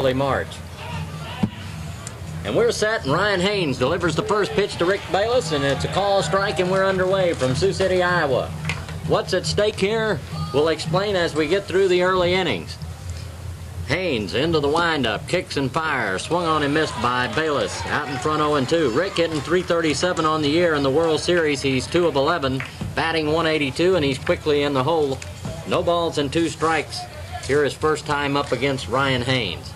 early March. And we're set, and Ryan Haynes delivers the first pitch to Rick Bayless, and it's a call strike, and we're underway from Sioux City, Iowa. What's at stake here? We'll explain as we get through the early innings. Haynes into the windup, kicks and fires, swung on and missed by Bayless, out in front 0-2. Rick hitting .337 on the year in the World Series. He's 2 of 11, batting .182, and he's quickly in the hole. No balls and 2 strikes. Here his first time up against Ryan Haynes.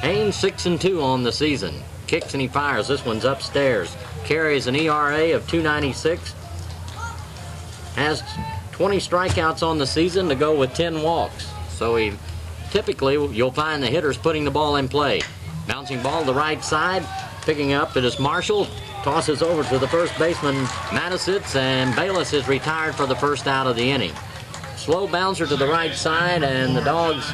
Haynes 6-2 on the season. Kicks and he fires. This one's upstairs. Carries an ERA of .296. Has 20 strikeouts on the season to go with 10 walks. So he typically, you'll find the hitters putting the ball in play. Bouncing ball to the right side, picking up, it is Marshall. Tosses over to the first baseman, Matisitz, and Bayless is retired for the first out of the inning. Slow bouncer to the right side, and the Dogs'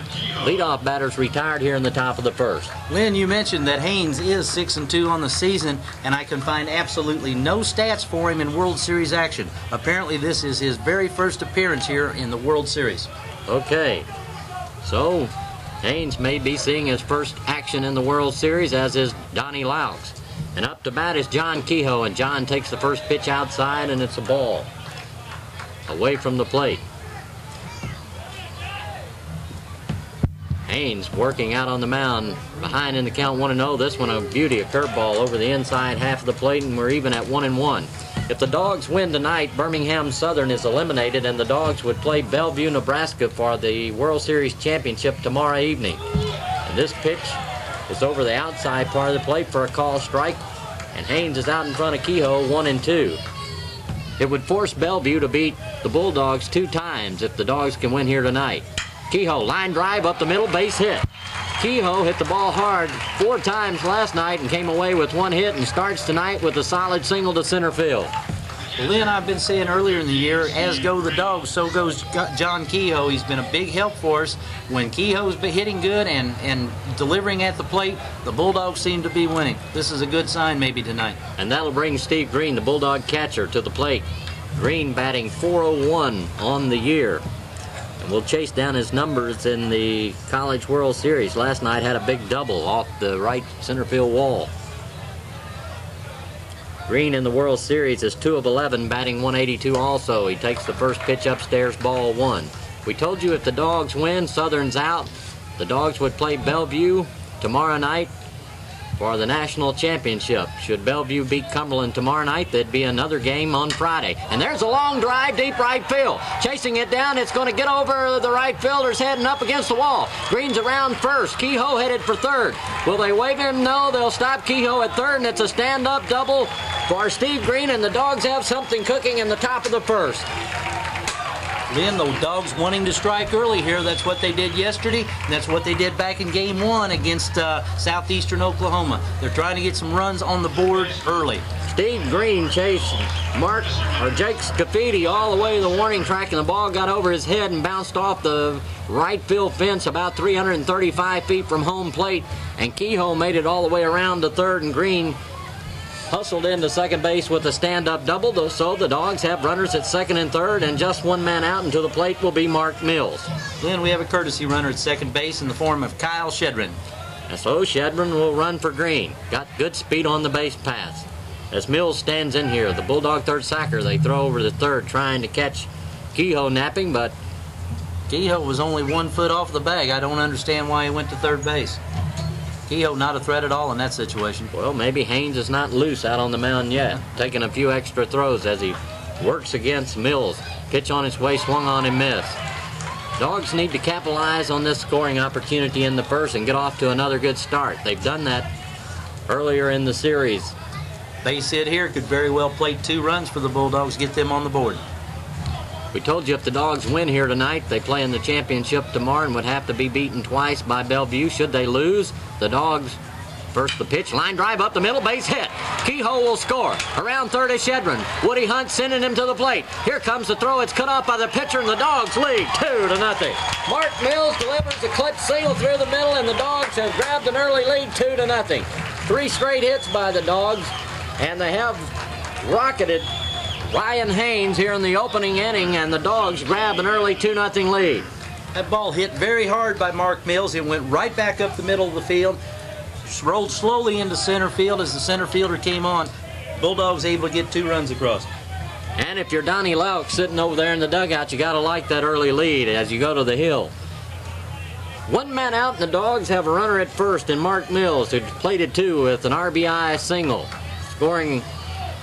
leadoff batter's retired here in the top of the first. Lynn, you mentioned that Haynes is 6-2 on the season, and I can find absolutely no stats for him in World Series action. Apparently, this is his very first appearance here in the World Series. Okay. So, Haynes may be seeing his first action in the World Series, as is Donnie Laux. And up to bat is John Kehoe, and John takes the first pitch outside, and it's a ball. Away from the plate. Haynes working out on the mound, behind in the count 1-0. This one a beauty, a curveball over the inside half of the plate, and we're even at 1-1. If the Dogs win tonight, Birmingham-Southern is eliminated, and the Dogs would play Bellevue, Nebraska for the World Series Championship tomorrow evening. And this pitch is over the outside part of the plate for a call strike, and Haynes is out in front of Kehoe, 1-2. It would force Bellevue to beat the Bulldogs 2 times if the Dogs can win here tonight. Kehoe, line drive up the middle, base hit. Kehoe hit the ball hard 4 times last night and came away with 1 hit, and starts tonight with a solid single to center field. Well, Lynn, I've been saying earlier in the year, as go the Dogs, so goes John Kehoe. He's been a big help for us. When Kehoe's been hitting good and delivering at the plate, the Bulldogs seem to be winning. This is a good sign maybe tonight. And that'll bring Steve Green, the Bulldog catcher, to the plate. Green batting .401 on the year. We'll chase down his numbers in the College World Series. Last night had a big double off the right center field wall. Green in the World Series is 2 of 11, batting .182 also. He takes the first pitch upstairs, ball 1. We told you if the Dogs win, Southern's out. The Dogs would play Bellevue tomorrow night for the national championship. Should Bellevue beat Cumberland tomorrow night, there'd be another game on Friday. And there's a long drive, deep right field. Chasing it down, it's going to get over the right fielder's head and up against the wall. Green's around first. Kehoe headed for third. Will they wave him? No, they'll stop Kehoe at third, and it's a stand-up double for Steve Green, and the Dogs have something cooking in the top of the first. Lynn, the Dogs wanting to strike early here. That's what they did yesterday, and that's what they did back in Game 1 against Southeastern Oklahoma. They're trying to get some runs on the board early. Steve Green chased Jake Scafidi all the way to the warning track, and the ball got over his head and bounced off the right field fence about 335 feet from home plate, and Kehoe made it all the way around to third, and Green hustled into second base with a stand-up double, so the Dogs have runners at second and third, and just 1 man out, and to the plate will be Mark Mills. Then we have a courtesy runner at second base in the form of Kyle Shedrin. And so Shedrin will run for Green. Got good speed on the base pass. As Mills stands in here, the Bulldog third sacker, they throw over to third, trying to catch Kehoe napping, but Kehoe was only 1 foot off the bag. I don't understand why he went to third base. Kehoe not a threat at all in that situation. Well, maybe Haynes is not loose out on the mound yet. Taking a few extra throws as he works against Mills. Pitch on its way, swung on and missed. Dogs need to capitalize on this scoring opportunity in the first and get off to another good start. They've done that earlier in the series. Base hit here could very well plate 2 runs for the Bulldogs, get them on the board. We told you if the Dogs win here tonight, they play in the championship tomorrow and would have to be beaten twice by Bellevue. Should they lose, the Dogs, first the pitch, line drive up the middle, base hit. Kehoe will score. Around third is Shedrin. Woody Hunt sending him to the plate. Here comes the throw. It's cut off by the pitcher, and the Dogs lead 2-0. Mark Mills delivers the clutch single through the middle, and the Dogs have grabbed an early lead 2-0. 3 straight hits by the Dogs, and they have rocketed Ryan Haynes here in the opening inning, and the Dogs grab an early 2-0 lead. That ball hit very hard by Mark Mills. It went right back up the middle of the field, rolled slowly into center field as the center fielder came on. Bulldogs able to get 2 runs across. And if you're Donnie Lauck sitting over there in the dugout, you got to like that early lead as you go to the hill. 1 man out, and the Dogs have a runner at first in Mark Mills, who plated 2 with an RBI single. Scoring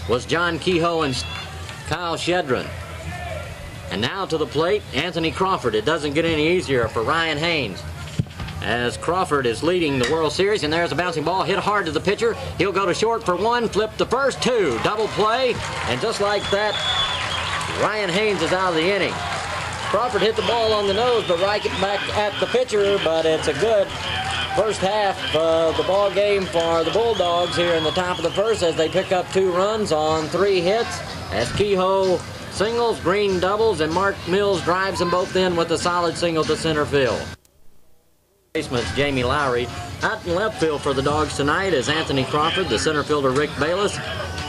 was John Kehoe and Kyle Shedron. And now to the plate, Anthony Crawford. It doesn't get any easier for Ryan Haynes, as Crawford is leading the World Series, and there's a bouncing ball hit hard to the pitcher. He'll go to short for 1, flip the first, 2, double play, and just like that, Ryan Haynes is out of the inning. Crawford hit the ball on the nose, but right back at the pitcher, but it's a good first half of the ball game for the Bulldogs here in the top of the first as they pick up 2 runs on 3 hits, as Kehoe singles, Green doubles, and Mark Mills drives them both in with a solid single to center field. Baseman's Jamie Lowry. Out in left field for the Dogs tonight is Anthony Crawford, the center fielder Rick Bayless,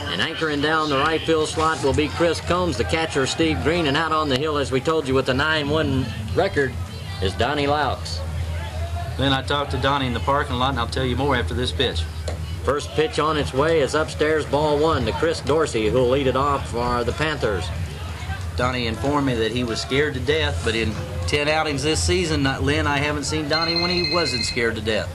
and anchoring down the right field slot will be Chris Combs, the catcher Steve Green, and out on the hill, as we told you, with the 9-1 record is Donnie Lauck. Then I talked to Donnie in the parking lot, and I'll tell you more after this pitch. First pitch on its way is upstairs, ball 1 to Chris Dorsey, who'll lead it off for the Panthers. Donnie informed me that he was scared to death, but in 10 outings this season, Lynn, I haven't seen Donnie when he wasn't scared to death.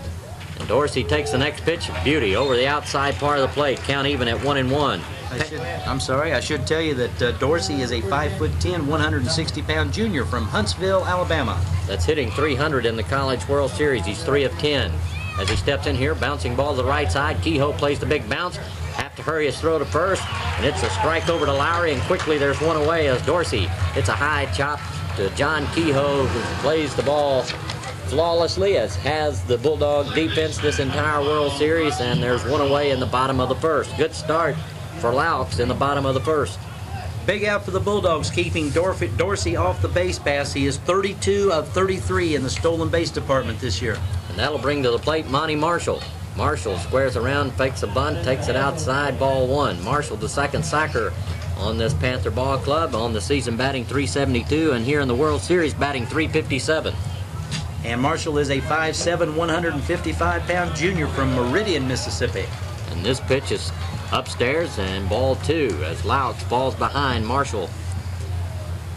And Dorsey takes the next pitch, beauty, over the outside part of the plate, count even at 1-1. I should tell you that Dorsey is a 5'10", 160-pound junior from Huntsville, Alabama. That's hitting 300 in the College World Series. He's 3 of 10. As he steps in here, bouncing ball to the right side, Kehoe plays the big bounce. Have to hurry his throw to first, and it's a strike over to Lowry, and quickly there's 1 away as Dorsey hits a high chop to John Kehoe, who plays the ball flawlessly, as has the Bulldog defense this entire World Series, and there's 1 away in the bottom of the first. Good start for Lauck in the bottom of the first. Big out for the Bulldogs, keeping Dorsey off the base pass. He is 32 of 33 in the stolen base department this year. And that'll bring to the plate Monty Marshall. Marshall squares around, fakes a bunt, takes it outside, ball 1. Marshall, the second sacker on this Panther ball club, on the season batting .372, and here in the World Series batting .357. And Marshall is a 5'7", 155-pound junior from Meridian, Mississippi. And this pitch is upstairs, and ball 2 as Lauck falls behind Marshall.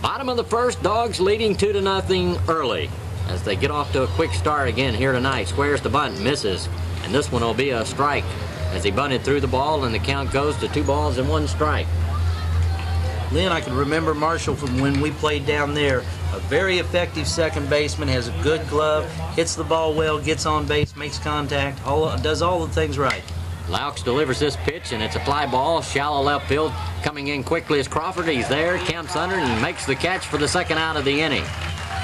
Bottom of the first, Dogs leading 2-0 early as they get off to a quick start again here tonight. Squares the bunt, misses, and this one will be a strike as he bunted through the ball, and the count goes to 2 balls and 1 strike. Lynn, I can remember Marshall from when we played down there. A very effective second baseman, has a good glove, hits the ball well, gets on base, makes contact, does all the things right. Lauck delivers this pitch, and it's a fly ball, shallow left field. Coming in quickly is Crawford. He's there, camps under, and makes the catch for the second out of the inning.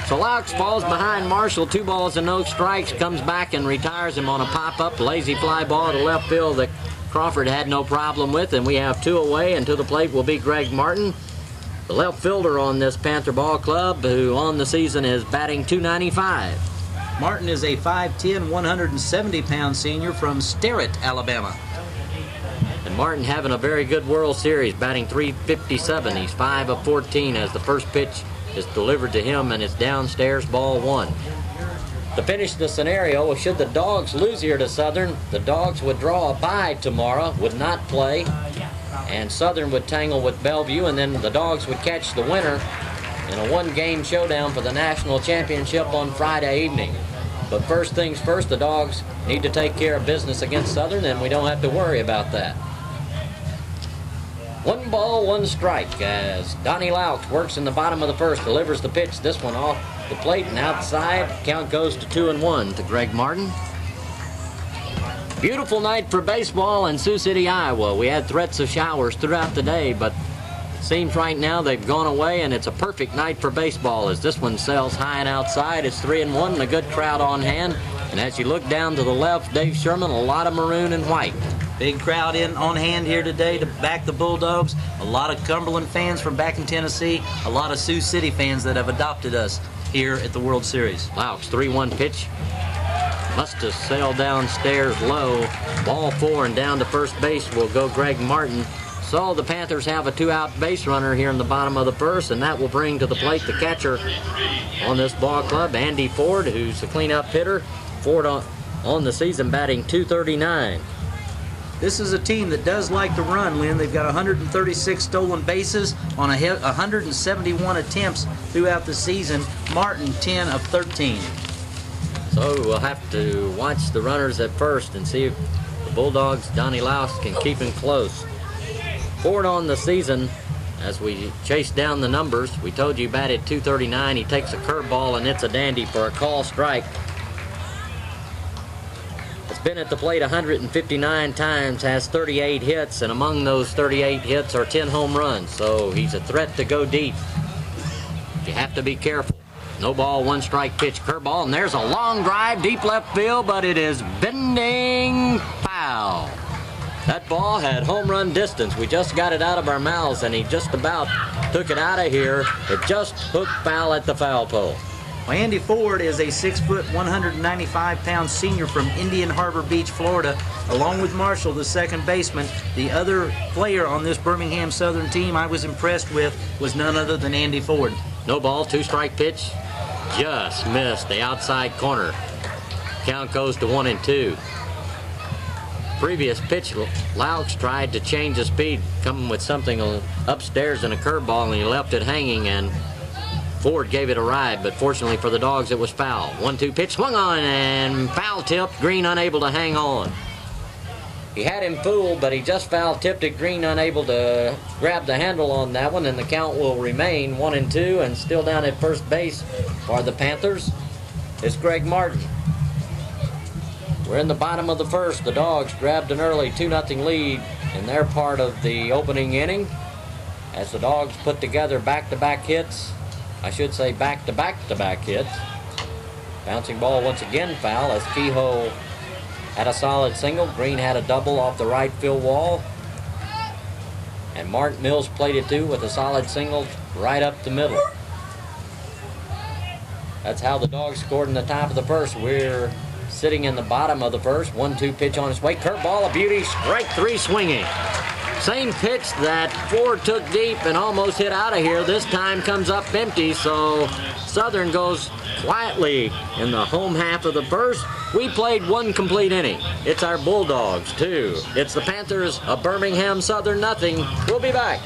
So Lauck falls behind Marshall, 2 balls and no strikes, comes back and retires him on a pop-up lazy fly ball to left field that Crawford had no problem with, and we have 2 away, and to the plate will be Greg Martin, the left fielder on this Panther ball club, who on the season is batting .295. Martin is a 5'10", 170-pound senior from Sterrett, Alabama. And Martin having a very good World Series, batting .357. He's 5 of 14 as the first pitch is delivered to him, and it's downstairs, ball 1. To finish the scenario, should the Dogs lose here to Southern, the Dogs would draw a bye tomorrow, would not play, and Southern would tangle with Bellevue, and then the Dogs would catch the winner in a 1-game showdown for the national championship on Friday evening. But first things first, the Dogs need to take care of business against Southern, and we don't have to worry about that. 1 ball, 1 strike as Donnie Lauck works in the bottom of the first, delivers the pitch, this one off the plate and outside. Count goes to 2-1 to Greg Martin. Beautiful night for baseball in Sioux City, Iowa. We had threats of showers throughout the day, but it seems right now they've gone away, and it's a perfect night for baseball as this one sails high and outside. It's 3-1 and a good crowd on hand. And as you look down to the left, Dave Sherman, a lot of maroon and white. Big crowd on hand here today to back the Bulldogs. A lot of Cumberland fans from back in Tennessee. A lot of Sioux City fans that have adopted us here at the World Series. Lauck's 3-1 pitch. Must have sailed downstairs low. Ball 4, and down to first base will go Greg Martin. So the Panthers have a 2-out base runner here in the bottom of the first, and that will bring to the plate the catcher on this ball club, Andy Ford, who's the cleanup hitter. Ford on the season batting .239. This is a team that does like to run, Lynn. They've got 136 stolen bases on 171 attempts throughout the season. Martin, 10 of 13. So we'll have to watch the runners at first and see if the Bulldogs, Donnie Laus, can keep him close. Ford on the season, as we chase down the numbers, we told you batted .239. He takes a curveball and it's a dandy for a call strike. Been at the plate 159 times, has 38 hits, and among those 38 hits are 10 home runs, so he's a threat to go deep. You have to be careful. No ball, 1 strike pitch, curveball, and there's a long drive, deep left field, but it is bending foul. That ball had home run distance. We just got it out of our mouths, and he just about took it out of here. It just hooked foul at the foul pole. Well, Andy Ford is a 6 foot, 195-pound senior from Indian Harbor Beach, Florida, along with Marshall, the second baseman. The other player on this Birmingham-Southern team I was impressed with was none other than Andy Ford. No ball, 2-strike pitch, just missed the outside corner. Count goes to 1-2. Previous pitch, Laux tried to change the speed, coming with something upstairs and a curveball, and he left it hanging, and Ford gave it a ride, but fortunately for the Dogs, it was foul. 1-2 pitch, swung on, and foul tipped. Green unable to hang on. He had him fooled, but he just foul tipped it. Green unable to grab the handle on that one, and the count will remain 1-2, and still down at first base for the Panthers is Greg Martin. We're in the bottom of the first. The Dogs grabbed an early 2-0 lead in their part of the opening inning as the Dogs put together back-to-back hits. I should say back-to-back-to-back hits. Bouncing ball once again foul as Kehoe had a solid single. Green had a double off the right field wall. And Mark Mills played it too with a solid single right up the middle. That's how the Dogs scored in the top of the first. We're sitting in the bottom of the first. 1-2 pitch on its way. Curveball, a beauty. Strike 3 swinging. Same pitch that Ford took deep and almost hit out of here. This time comes up empty, so Southern goes quietly in the home half of the first. We played 1 complete inning. It's our Bulldogs 2. It's the Panthers of Birmingham-Southern 0. We'll be back